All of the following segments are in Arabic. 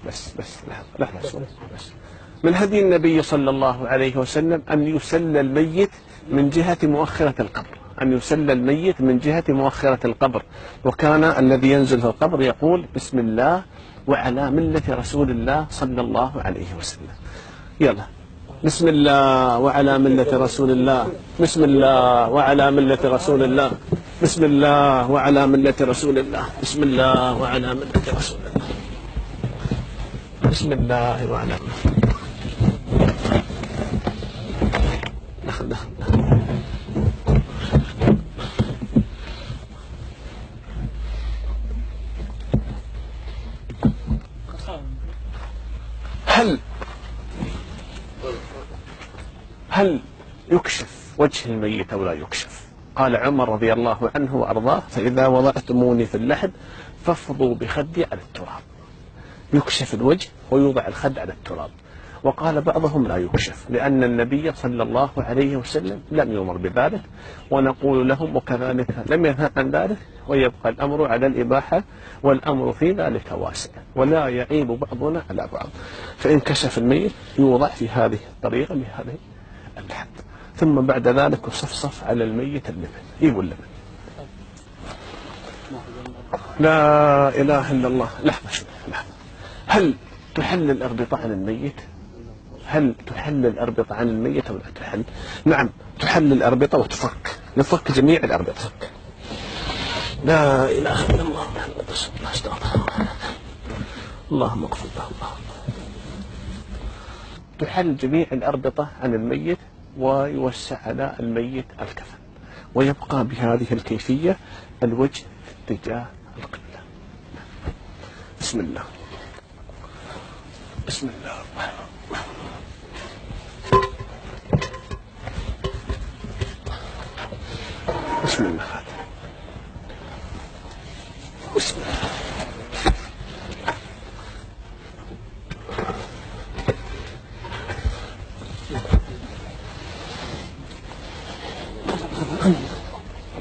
بس لحظة بس. من هدي النبي صلى الله عليه وسلم أن يسلى الميت من جهة مؤخرة القبر، أن يسلى الميت من جهة مؤخرة القبر. وكان الذي ينزل في القبر يقول بسم الله وعلى ملة رسول الله صلى الله عليه وسلم. يلا، بسم الله وعلى ملة رسول الله، بسم الله وعلى ملة رسول الله، بسم الله وعلى ملة رسول الله، بسم الله وعلى ملة رسول الله، بسم الله وعلى ملة. هل يكشف وجه الميت أو لا يكشف؟ قال عمر رضي الله عنه وأرضاه فإذا وضعتموني في اللحد فافضوا بخدي على التراب. يكشف الوجه ويوضع الخد على التراب. وقال بعضهم لا يكشف لأن النبي صلى الله عليه وسلم لم يؤمر بذلك، ونقول لهم وكذلك لم ينهى عن ذلك، ويبقى الأمر على الإباحة، والأمر في ذلك واسع ولا يعيب بعضنا على بعض. فإن كشف الميت يوضع في هذه الطريقة بهذه اللحد، ثم بعد ذلك يصفصف على الميت اللبن، يقول لبن. لا إله إلا الله. لحظة. هل تحل الأربطة عن الميت؟ هل تحل الأربطة عن الميت أو لا تحل؟ نعم، تحل الأربطة وتفك، يفك جميع الأربطة. لا إله إلا الله محمد رسول الله. استغفر الله. اللهم اغفر له. تحل جميع الأربطة عن الميت ويوسع على الميت الكفن، ويبقى بهذه الكيفية الوجه في اتجاه القبلة. بسم الله. بسم الله الرحمن الرحيم. بسم الله. بسم الله.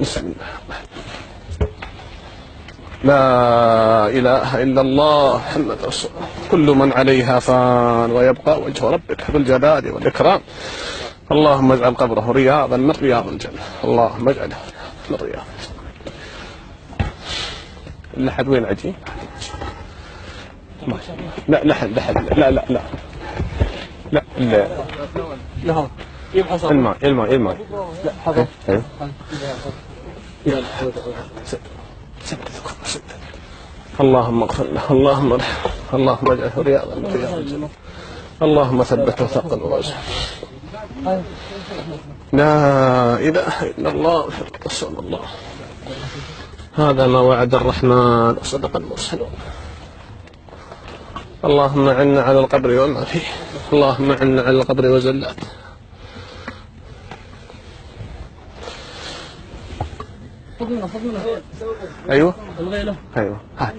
بسم الله. لا إله إلا الله محمد رسول الله. كل من عليها فان ويبقى وجه ربك ذو الجلال والإكرام. اللهم اجعل قبره رياضا من رياض الجنة. اللهم اجعله من رياض. اللحد وين عجين؟ لا لحد لا لا لا لا لا لا الماء لا حضر. اللهم اغفر له، اللهم ارحمه، اللهم اجعله رياضا من رياض الجنة. اللهم ثبته ثقل ورزقه. لا إله إلا الله محمد رسول الله. هذا ما وعد الرحمن وصدق المرسلون. اللهم أعنا على القبر وما فيه، اللهم أعنا على القبر وزلاته. أيوه أيوه. هات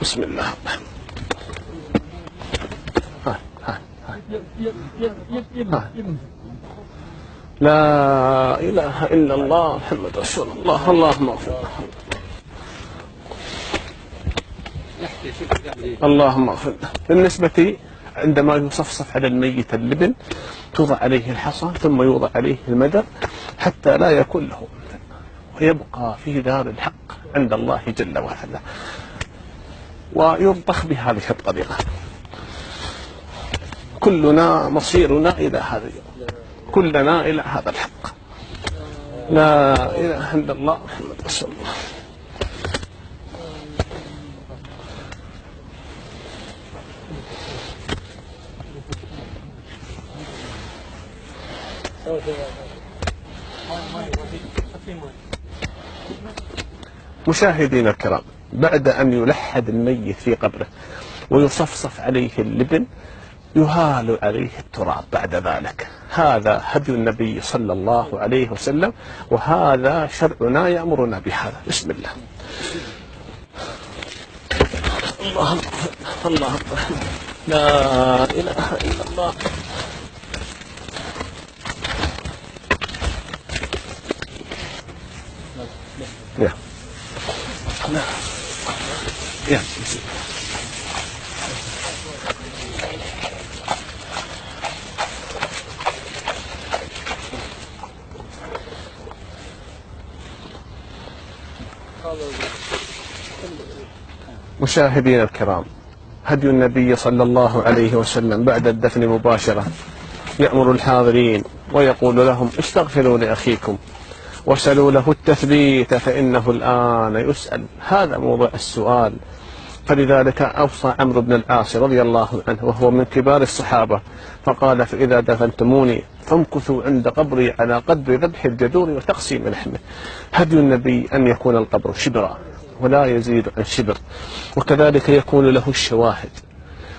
بسم الله. لا إله إلا الله محمد رسول الله. اللهم اغفر له، اللهم اغفر له. بالنسبة عندما يصفصف على الميت اللبن توضع عليه الحصى ثم يوضع عليه المدر حتى لا يكون له ويبقى في دار الحق عند الله جل وعلا، وينطخ بهذه الطريقة. كلنا مصيرنا إلى هذا اليوم، كلنا إلى هذا الحق. لا إله إلا الله محمد رسول الله. مشاهدينا الكرام، بعد أن يلحد الميت في قبره ويصفصف عليه اللبن يهال عليه التراب بعد ذلك. هذا هدي النبي صلى الله عليه وسلم، وهذا شرعنا يأمرنا بهذا. بسم الله. اللهم اللهم لا إله إلا الله. يا يا مشاهدينا الكرام، هدي النبي صلى الله عليه وسلم بعد الدفن مباشرة يأمر الحاضرين ويقول لهم استغفروا لأخيكم وسلوا له التثبيت فإنه الآن يسأل. هذا موضوع السؤال. فلذلك أوصى عمرو بن العاص رضي الله عنه وهو من كبار الصحابة فقال: فإذا دفنتموني فامكثوا عند قبري على قدر ذبح الجذور وتقسيم لحمه. هدي النبي أن يكون القبر شبرا ولا يزيد عن شبر، وكذلك يكون له الشواهد.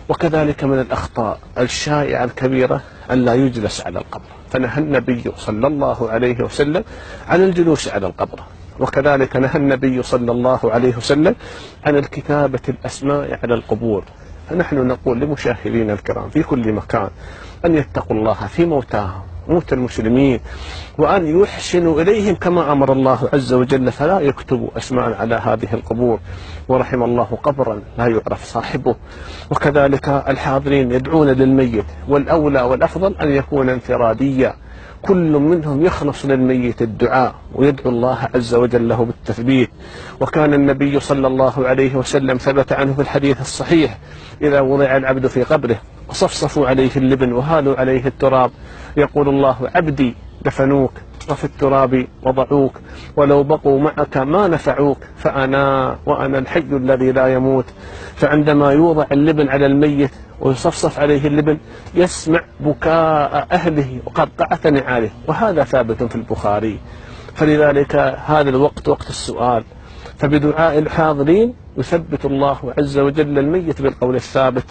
وكذلك من الأخطاء الشائعة الكبيرة أن لا يجلس على القبر، فنهى النبي صلى الله عليه وسلم عن الجلوس على القبر. وكذلك نهى النبي صلى الله عليه وسلم عن الكتابة الأسماء على القبور. فنحن نقول لمشاهدينا الكرام في كل مكان أن يتقوا الله في موتاهم، موت المسلمين، وأن يحسنوا إليهم كما أمر الله عز وجل، فلا يكتبوا أسماء على هذه القبور. ورحم الله قبرا لا يعرف صاحبه. وكذلك الحاضرين يدعون للميت، والأولى والأفضل أن يكون انفراديا، كل منهم يخلص للميت الدعاء ويدعو الله عز وجل له بالتثبيت. وكان النبي صلى الله عليه وسلم ثبت عنه في الحديث الصحيح: إذا وضع العبد في قبره وصفصفوا عليه اللبن وهالوا عليه التراب يقول الله: عبدي دفنوك وفي التراب وضعوك، ولو بقوا معك ما نفعوك، وأنا الحي الذي لا يموت. فعندما يوضع اللبن على الميت ويصفصف عليه اللبن يسمع بكاء أهله وقطعة نعاله، وهذا ثابت في البخاري. فلذلك هذا الوقت وقت السؤال، فبدعاء الحاضرين يثبت الله عز وجل الميت بالقول الثابت،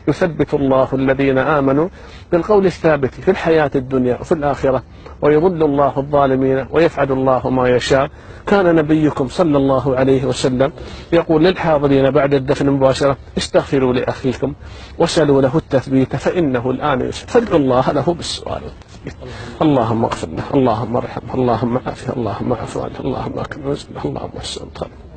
يثبت الله الذين آمنوا بالقول الثابت في الحياة الدنيا وفي الآخرة، ويضل الله الظالمين ويفعل الله ما يشاء. كان نبيكم صلى الله عليه وسلم يقول للحاضرين بعد الدفن مباشرة: استغفروا لأخيكم وسلوا له التثبيت فإنه الآن يسأل. فادعوا الله له بالسؤال. اللهم اغفر له، اللهم ارحمه، اللهم عافه، اللهم اعف عنه، اللهم اكرم نزله، اللهم احسن طلبه،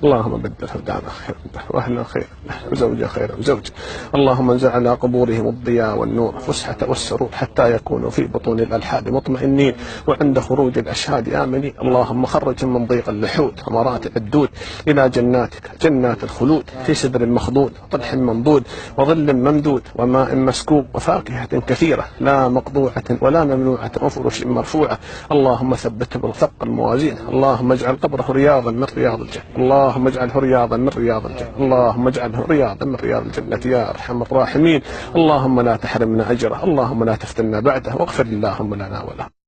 اللهم بدله دارا خيرا واهلا خيرا وزوجا خيرا وزوجا. اللهم انزل على قبورهم الضياء والنور فسحة والسرور حتى يكونوا في بطون الألحاد مطمئنين وعند خروج الأشهاد آمنين. اللهم خرج من ضيق اللحود ومراتع الدود إلى جناتك، جنات الخلود، في سدر مخضود وطلح منضود وظل ممدود وماء مسكوب وفاكهة كثيرة لا مقطوعة ولا ممنوعة وفرش مرفوعة. اللهم ثبته بالخط الموازين. اللهم اجعل قبره رياضا من رياض الجنة، اللهم اجعله رياضا من رياض الجنة، اللهم اجعله رياضا من رياض الجنة يا أرحم الراحمين. اللهم لا تحرمنا أجره، اللهم لا تفتنا بعده، واغفر اللهم لنا وله.